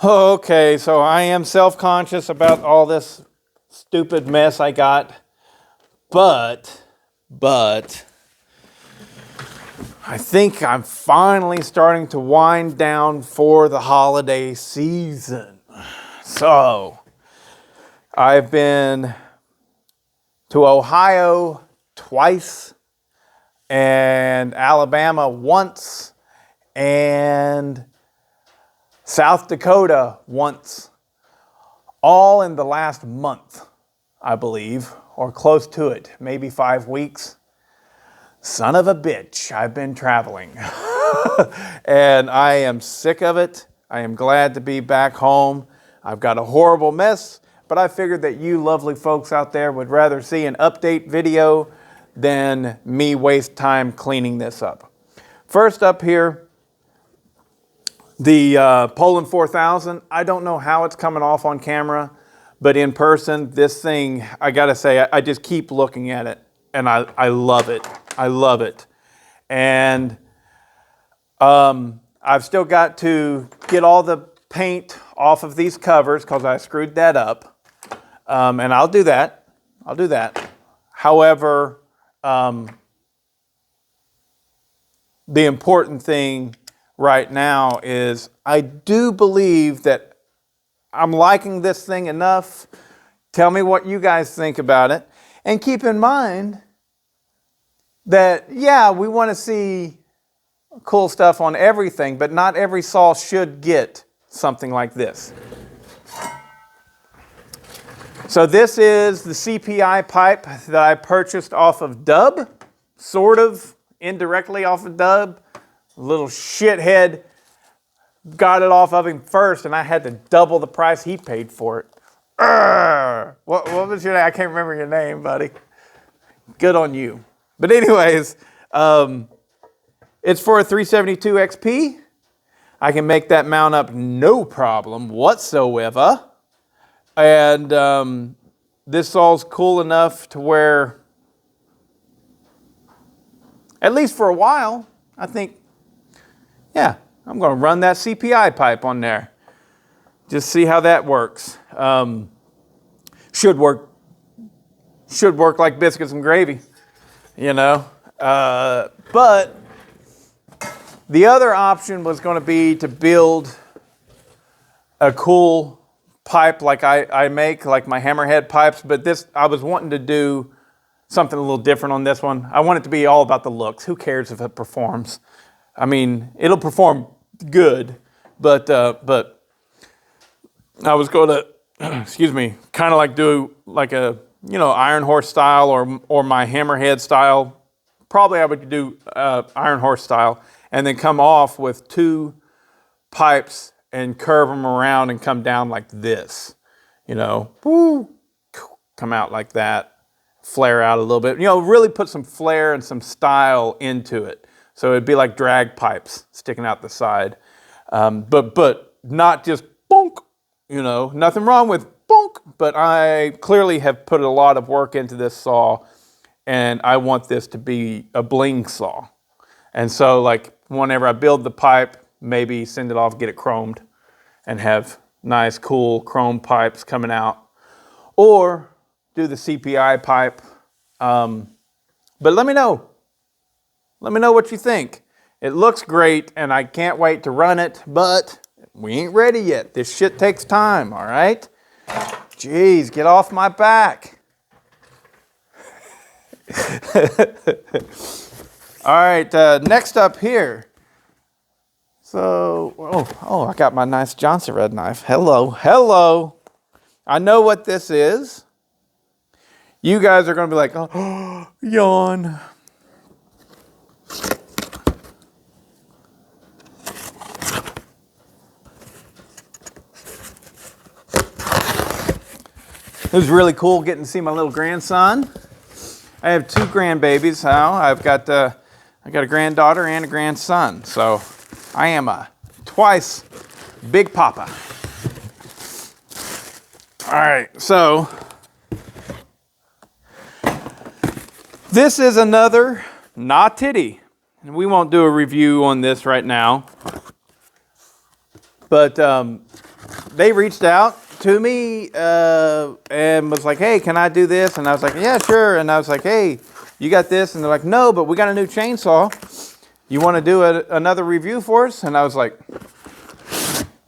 Okay, so I am self-conscious about all this stupid mess I got, but I think I'm finally starting to wind down for the holiday season. So, I've been to Ohio twice, and Alabama once, and South Dakota once, all in the last month, I believe, or close to it, maybe 5 weeks. Son of a bitch, I've been traveling. And I am sick of it. I am glad to be back home. I've got a horrible mess, but I figured that you lovely folks out there would rather see an update video than me waste time cleaning this up. First up here, the Poulan 4000, I don't know how it's coming off on camera, but in person, this thing, I gotta say, I just keep looking at it, and I love it. I love it. And I've still got to get all the paint off of these covers because I screwed that up. And I'll do that. I'll do that. However, the important thing right now is I do believe that I'm liking this thing enough. Tell me what you guys think about it. And keep in mind that, yeah, we want to see cool stuff on everything, but not every saw should get something like this. So this is the CPI pipe that I purchased off of Dub, sort of indirectly off of Dub. Little shithead got it off of him first, and I had to double the price he paid for it. What was your name? I can't remember your name, buddy. Good on you. But anyways, it's for a 372 XP. I can make that mount up no problem whatsoever. And this saw's cool enough to where, at least for a while, I think, yeah, I'm going to run that CPI pipe on there. Just see how that works. Should work like biscuits and gravy, you know. But the other option was going to be to build a cool pipe like I make, like my hammerhead pipes. But this, I was wanting to do something a little different on this one. I want it to be all about the looks. Who cares if it performs? I mean, it'll perform good, but I was going to, excuse me, kind of like do like a, you know, Iron Horse style or my hammerhead style. Probably I would do Iron Horse style and then come off with 2 pipes and curve them around and come down like this, you know, woo, come out like that, flare out a little bit, you know, really put some flair and some style into it. So it'd be like drag pipes sticking out the side, but not just bonk, you know, nothing wrong with bonk, but I clearly have put a lot of work into this saw and I want this to be a bling saw. And so like whenever I build the pipe, maybe send it off, get it chromed and have nice, cool chrome pipes coming out, or do the CPI pipe. But let me know. Let me know what you think. It looks great, and I can't wait to run it, but we ain't ready yet. This shit takes time, all right? Jeez, get off my back. All right, next up here. So, I got my nice Johnson red knife. Hello. I know what this is. You guys are going to be like, oh, yawn. It was really cool getting to see my little grandson. I have 2 grandbabies now. I got a granddaughter and a grandson. So I am a twice big papa. All right, so this is another not titty. And we won't do a review on this right now. But they reached out to me and was like, hey, can I do this? And I was like, yeah, sure. And I was like, hey, you got this? And they're like, no, but we got a new chainsaw. You want to do another review for us? And I was like,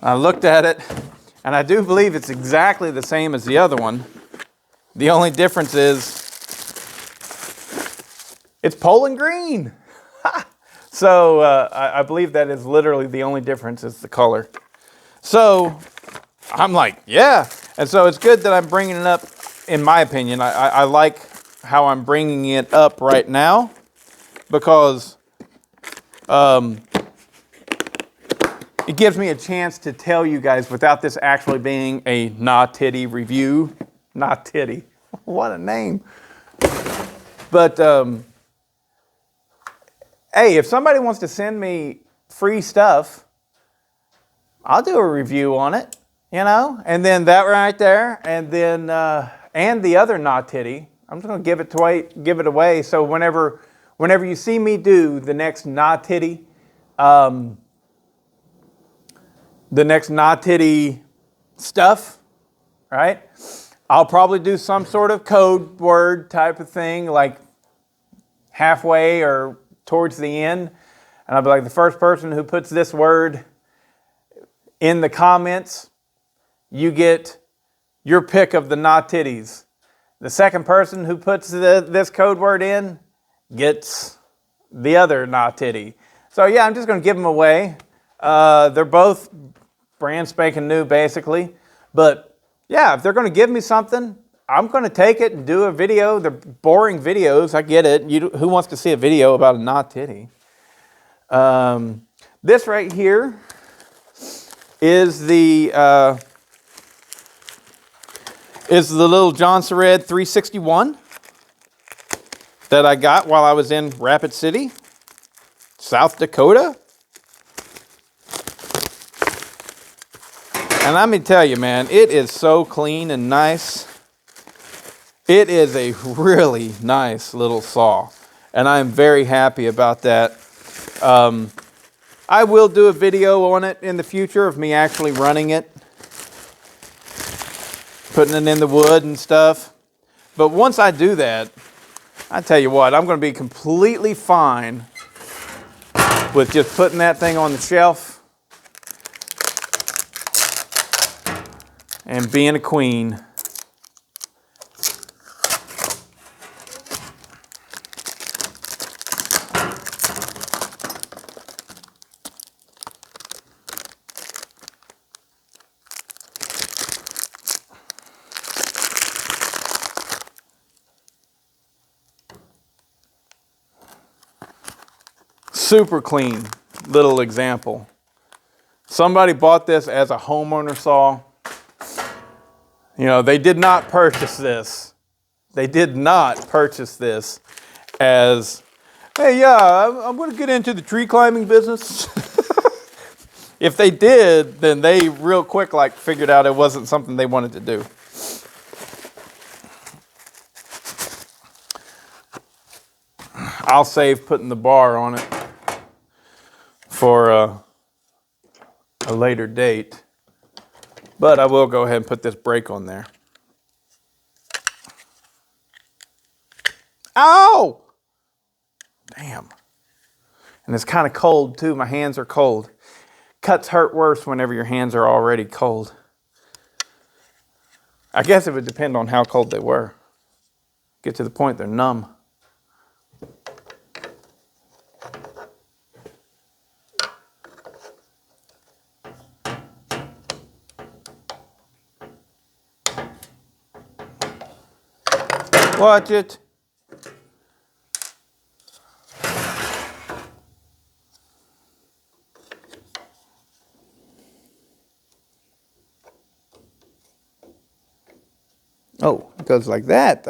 I looked at it, and I do believe it's exactly the same as the other one. The only difference is it's Poulan green. So I believe that is literally the only difference is the color. So I'm like, yeah. And so it's good that I'm bringing it up, in my opinion. I like how I'm bringing it up right now because it gives me a chance to tell you guys without this actually being a Nah Titty review. Nah Titty. What a name. But, hey, if somebody wants to send me free stuff, I'll do a review on it, you know? And then that right there, and then, and the other Nah Titty, I'm just going to give it away. So whenever you see me do the next Nah Titty, stuff, right? I'll probably do some sort of code word type of thing, like halfway or towards the end. And I'll be like, the first person who puts this word in the comments, you get your pick of the Nah Titties. The second person who puts this code word in gets the other Nah Titty. So yeah, I'm just going to give them away. They're both brand spanking new, basically. But yeah, if they're going to give me something, I'm going to take it and do a video. They're boring videos. I get it. Who wants to see a video about a Nah Titty? This right here is the little John Sered 361 that I got while I was in Rapid City, South Dakota. And let me tell you, man, it is so clean and nice. It is a really nice little saw, and I'm very happy about that. I will do a video on it in the future of me actually running it, putting it in the wood and stuff. But once I do that, I tell you what, I'm going to be completely fine with just putting that thing on the shelf and being a queen. Super clean little example. Somebody bought this as a homeowner saw. You know, they did not purchase this. They did not purchase this as, hey, yeah, I'm going to get into the tree climbing business. If they did, then they real quick like figured out it wasn't something they wanted to do. I'll save putting the bar on it for a later date. But I will go ahead and put this brake on there. Ow! Damn. And it's kind of cold too. My hands are cold. Cuts hurt worse whenever your hands are already cold. I guess it would depend on how cold they were. Get to the point they're numb. Watch it. Oh, it goes like that.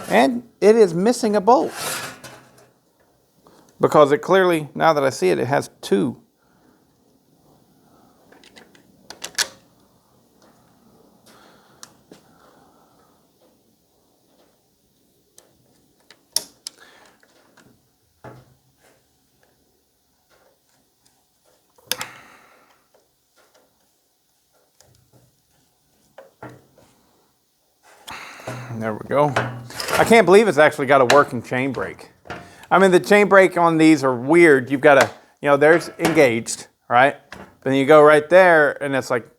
And it is missing a bolt. Because it clearly, now that I see it, it has two. There we go. I can't believe it's actually got a working chain brake. I mean, the chain brake on these are weird. You've got to, you know, there's engaged, right? But then you go right there and it's like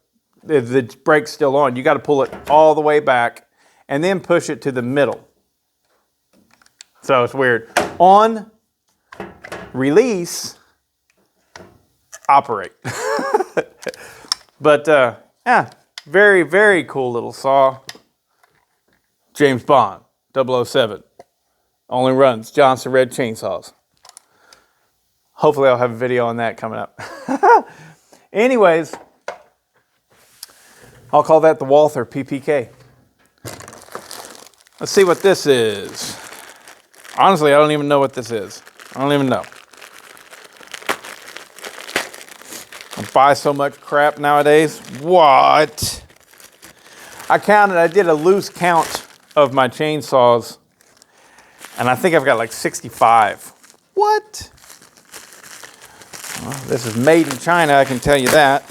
the brake's still on. You got to pull it all the way back and then push it to the middle. So it's weird. On, release, operate. But yeah, very, very cool little saw. James Bond, 007. Only runs Johnson Red chainsaws. Hopefully I'll have a video on that coming up. Anyways, I'll call that the Walther PPK. Let's see what this is. Honestly, I don't even know what this is. I don't even know. I buy so much crap nowadays. What? I did a loose count of my chainsaws, and I think I've got like 65. What? Well, this is made in China, I can tell you that.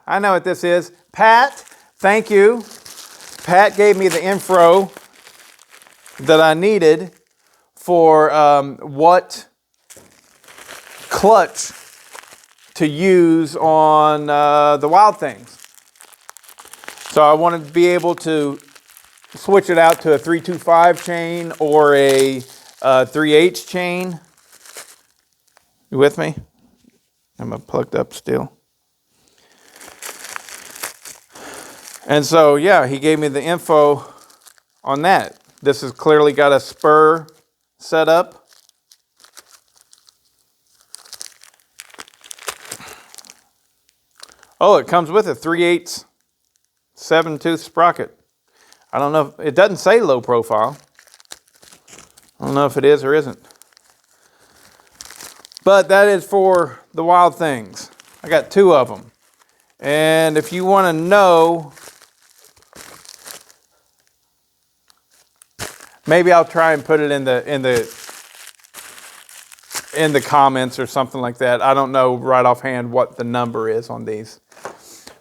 I know what this is. Pat, thank you. Pat gave me the info that I needed for what clutch to use on the Wild Things. So I wanted to be able to switch it out to a 325 chain or a 3/8 chain. You with me? Am I plugged up still? And so, yeah, he gave me the info on that. This has clearly got a spur set up. Oh, it comes with a 3/8 7-tooth sprocket. I don't know, it doesn't say low profile. I don't know if it is or isn't. But that is for the Wild Things. I got 2 of them. And if you want to know, maybe I'll try and put it in the comments or something like that. I don't know right offhand what the number is on these.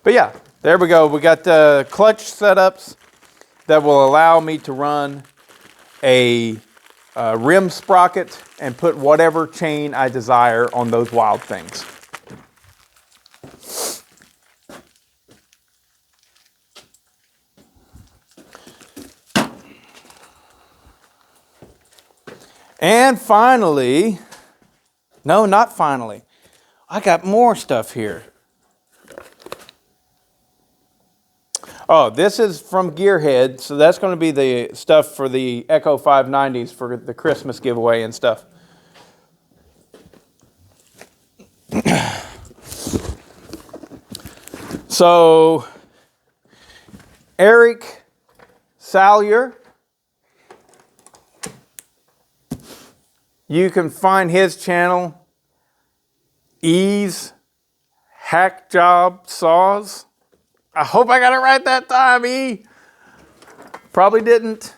But yeah, there we go. We got the clutch setups that will allow me to run a rim sprocket and put whatever chain I desire on those Wild Things. And finally, no, not finally, I got more stuff here. Oh, this is from Gearhead, so that's going to be the stuff for the Echo 590s for the Christmas giveaway and stuff. So, Eric Salyer, you can find his channel, Ease Hack Job Saws. I hope I got it right that time, E. Probably didn't.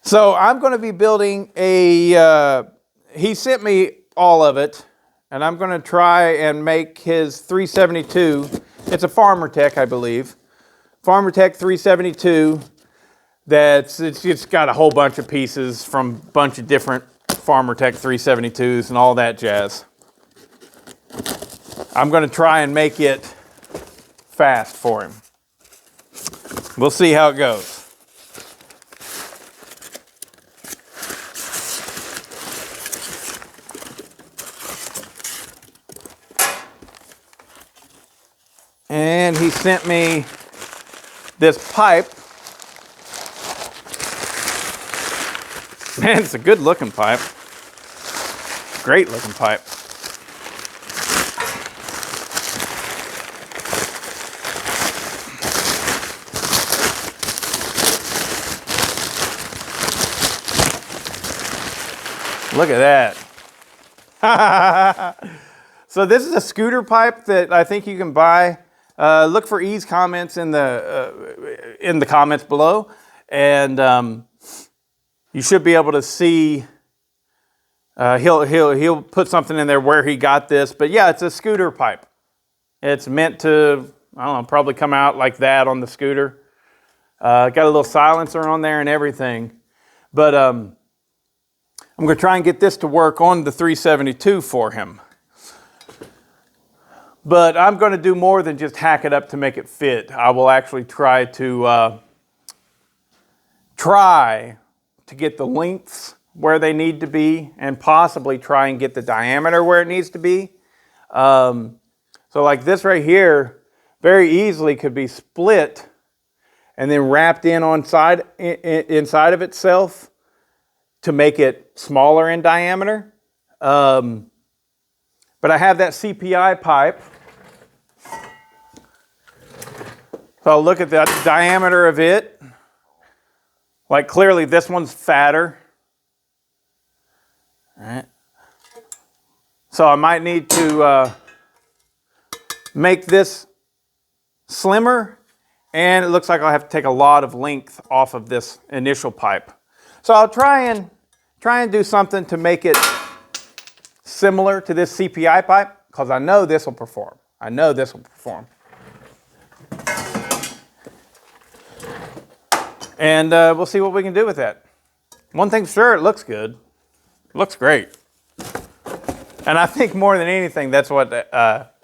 So I'm going to be building a, he sent me all of it, and I'm going to try and make his 372. It's a Farmer Tech, I believe. Farmer Tech 372. It's got a whole bunch of pieces from a bunch of different Farmer Tech 372s and all that jazz. I'm going to try and make it fast for him. We'll see how it goes. And he sent me this pipe. Man, it's a good looking pipe. Great looking pipe. Look at that. So this is a scooter pipe that I think you can buy. Look for E's comments in the comments below, and you should be able to see He'll put something in there where he got this. But yeah, it's a scooter pipe. It's meant to, I don't know, probably come out like that on the scooter. Got a little silencer on there and everything. But I'm going to try and get this to work on the 372 for him. But I'm going to do more than just hack it up to make it fit. I will actually try to get the lengths where they need to be, and possibly try and get the diameter where it needs to be. So like this right here, very easily could be split and then wrapped in inside of itself to make it smaller in diameter. But I have that CPI pipe. So I'll look at the diameter of it. Like clearly this one's fatter. All right. So I might need to make this slimmer, and it looks like I'll have to take a lot of length off of this initial pipe. So I'll try and do something to make it similar to this CPI pipe, because I know this will perform. I know this will perform. And we'll see what we can do with that. One thing's sure, it looks good. It looks great. And I think more than anything, that's what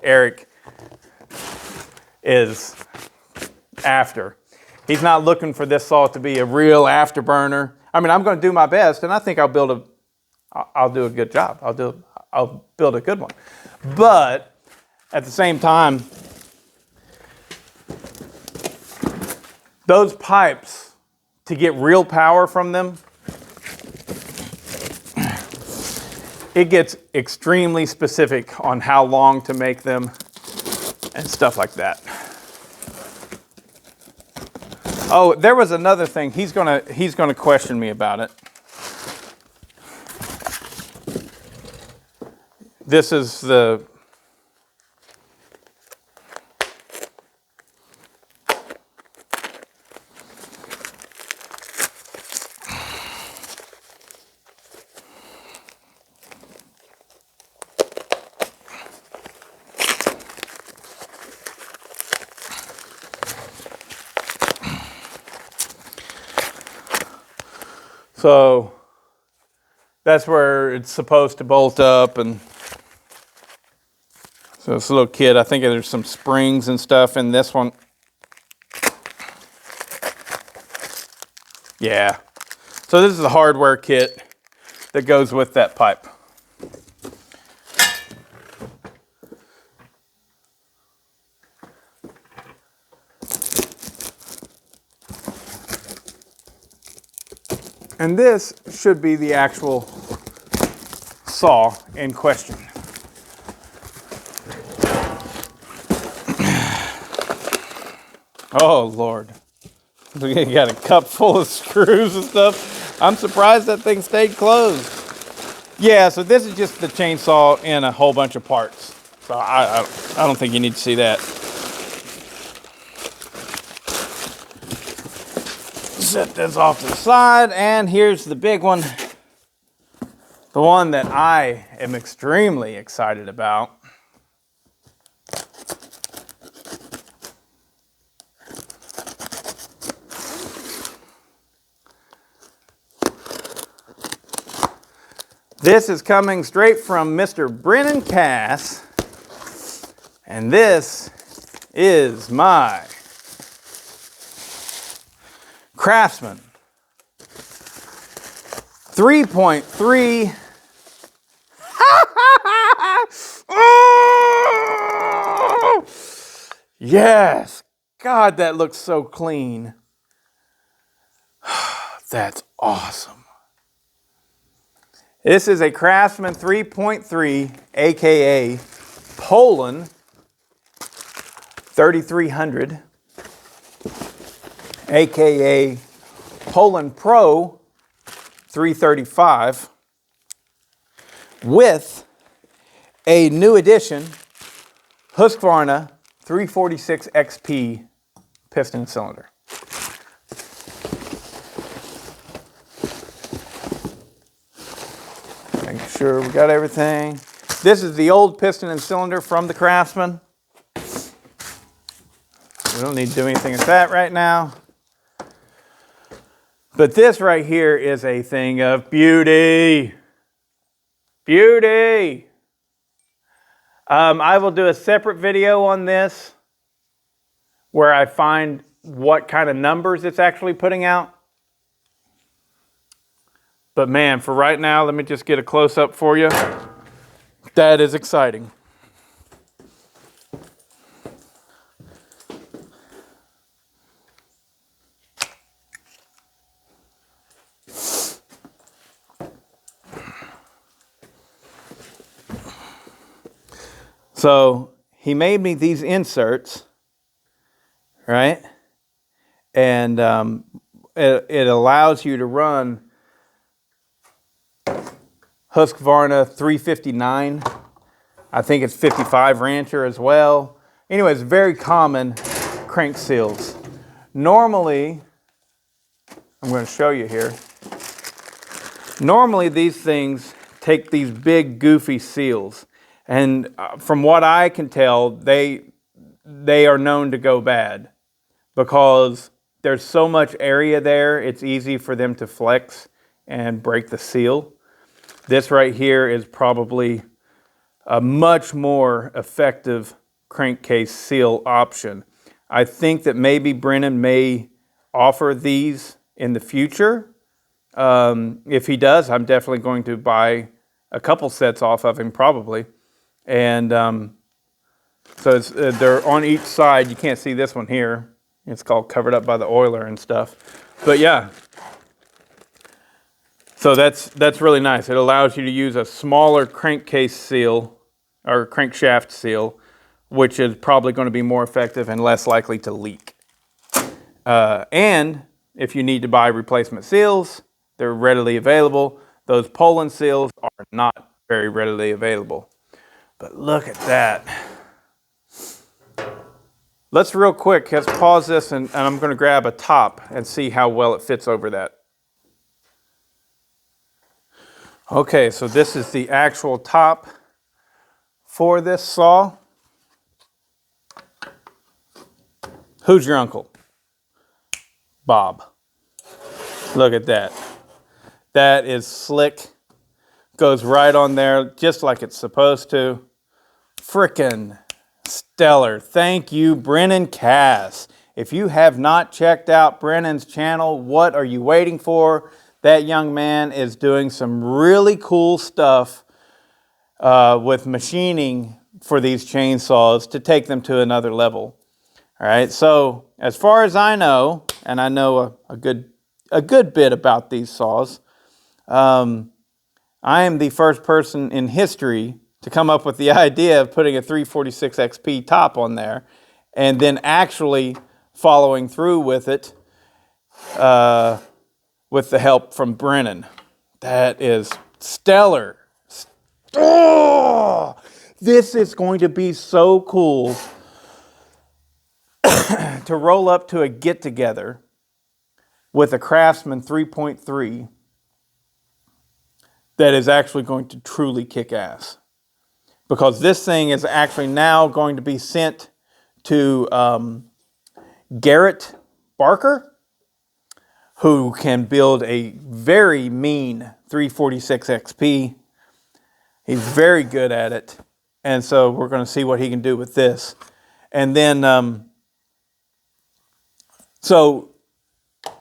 Eric is after. He's not looking for this saw to be a real afterburner. I mean, I'm going to do my best, and I think I'll do a good job. I'll build a good one. But at the same time, those pipes, to get real power from them, it gets extremely specific on how long to make them and stuff like that. Oh, there was another thing. He's gonna question me about it. This is the so that's where it's supposed to bolt up, and so this little kit, I think there's some springs and stuff in this one. Yeah. So this is the hardware kit that goes with that pipe. And this should be the actual saw in question. Oh, Lord. We got a cup full of screws and stuff. I'm surprised that thing stayed closed. Yeah, so this is just the chainsaw in a whole bunch of parts. So I don't think you need to see that. Set this off to the side, and here's the big one. The one that I am extremely excited about. This is coming straight from Mr. Brennan Cass, and this is my Craftsman 3.3. Oh! Yes, God, that looks so clean. That's awesome. This is a Craftsman 3.3, aka Poulan 3300, aka Poulan Pro 335, with a new edition Husqvarna 346 XP piston cylinder. Make sure we got everything. This is the old piston and cylinder from the Craftsman. We don't need to do anything with that right now. But this right here is a thing of beauty. Beauty. I will do a separate video on this where I find what kind of numbers it's actually putting out. But man, for right now, let me just get a close-up for you. That is exciting. So he made me these inserts, right? And it allows you to run Husqvarna 359. I think it's 55 Rancher as well. Anyways, very common crank seals. Normally, I'm going to show you here. Normally these things take these big goofy seals. And from what I can tell, they are known to go bad because there's so much area there, it's easy for them to flex and break the seal. This right here is probably a much more effective crankcase seal option. I think that maybe Brennan may offer these in the future. If he does, I'm definitely going to buy a couple sets off of him probably. And so it's, they're on each side. You can't see this one here. It's called covered up by the oiler and stuff. But yeah, so that's really nice. It allows you to use a smaller crankcase seal or crankshaft seal, which is probably going to be more effective and less likely to leak. And if you need to buy replacement seals, they're readily available. Those Poulan seals are not very readily available. But look at that. Let's real quick, let's pause this and I'm going to grab a top and see how well it fits over that. Okay, so this is the actual top for this saw. Who's your uncle? Bob. Look at that. That is slick. Goes right on there just like it's supposed to. Frickin' stellar. Thank you, Brennan Cass. If you have not checked out Brennan's channel, what are you waiting for? That young man is doing some really cool stuff with machining for these chainsaws to take them to another level. All right, so as far as I know, and I know a good bit about these saws, I am the first person in history to come up with the idea of putting a 346 XP top on there and then actually following through with it with the help from Brennan. That is stellar. Oh, this is going to be so cool to roll up to a get-together with a Craftsman 3.3 that is actually going to truly kick ass. Because this thing is actually now going to be sent to Garrett Barker, who can build a very mean 346 XP. He's very good at it. And so we're going to see what he can do with this. And then, so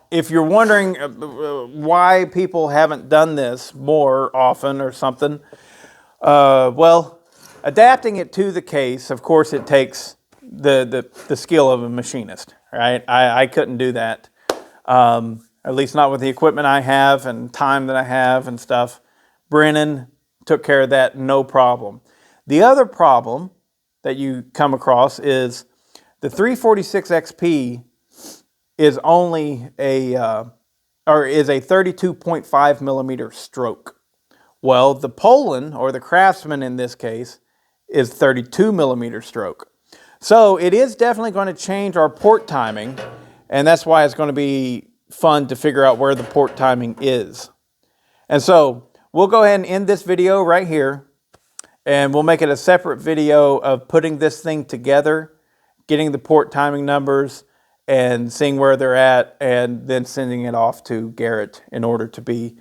if you're wondering why people haven't done this more often or something, well, adapting it to the case, of course, it takes the skill of a machinist, right? I couldn't do that, at least not with the equipment I have and time that I have and stuff. Brennan took care of that, no problem. The other problem that you come across is the 346 XP is only a 32.5 millimeter stroke. Well, the Poulan, or the Craftsman in this case, is 32 millimeter stroke. So it is definitely going to change our port timing, and that's why it's going to be fun to figure out where the port timing is. And so we'll go ahead and end this video right here, and we'll make it a separate video of putting this thing together, getting the port timing numbers, and seeing where they're at, and then sending it off to Garrett in order to be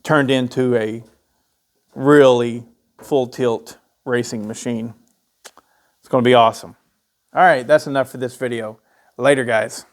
turned into a really full tilt racing machine. It's going to be awesome. All right, that's enough for this video. Later, guys.